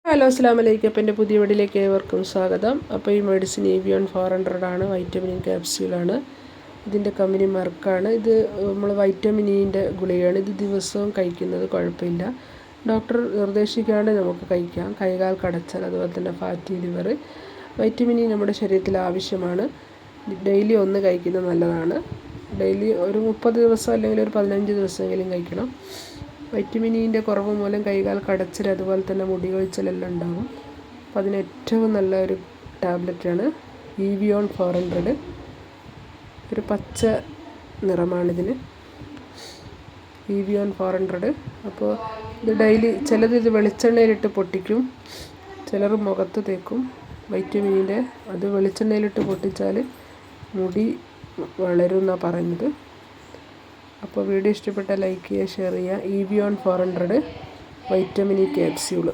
Hello അസ്സലാമു അലൈക്കും. അപ്പോൾ എൻ്റെ പുതിയ വീഡിയോയിലേക്ക് ഏവർക്കും സ്വാഗതം. അപ്പോൾ ഈ മെഡിസിൻ EVON 400 ആണ്, വൈറ്റമിൻ ക്യാപ്സ്യൂളാണ്. ഇതിൻ്റെ കമ്പനി മെർക്കാണ്. ഇത് നമ്മൾ വൈറ്റമിൻ ഇൻ്റെ ഗുളികയാണ്. ഇത് ദിവസവും കഴിക്കുന്നത് കുഴപ്പമില്ല. ഡോക്ടർ നിർദ്ദേശിക്കാണ്ട് നമുക്ക് കഴിക്കാം. കൈകാൽ കടച്ചാൽ, അതുപോലെ തന്നെ ഫാറ്റി ലിവർ, വൈറ്റമിൻ ഇ നമ്മുടെ ശരീരത്തിൽ ആവശ്യമാണ്. ഡെയിലി ഒന്ന് കഴിക്കുന്നത് നല്ലതാണ്. ഡെയിലി ഒരു 30 ദിവസം അല്ലെങ്കിൽ ഒരു 15 ദിവസമെങ്കിലും കഴിക്കണം. വൈറ്റമിൻ ഇൻ്റെ കുറവ് മൂലം കൈകാൽ കടച്ചിൽ, അതുപോലെ തന്നെ മുടി കൊഴിച്ചിലെല്ലാം ഉണ്ടാകും. അപ്പോൾ അതിന് ഏറ്റവും നല്ലൊരു ടാബ്ലറ്റാണ് EVON 400. ഒരു പച്ച നിറമാണിതിന്, EVON 400. അപ്പോൾ ഇത് ഡെയിലി, ചിലത് ഇത് വെളിച്ചെണ്ണയിലിട്ട് പൊട്ടിക്കും, ചിലർ മുഖത്ത് തേക്കും. വൈറ്റമിൻ ഇൻ്റെ അത് വെളിച്ചെണ്ണയിലിട്ട് പൊട്ടിച്ചാൽ മുടി വളരും എന്നാണ് പറയുന്നത്. അപ്പോൾ വീഡിയോ ഇഷ്ടപ്പെട്ടാൽ ലൈക്ക് ചെയ്യുക, ഷെയർ ചെയ്യുക. EVON 400 vitamin E capsule.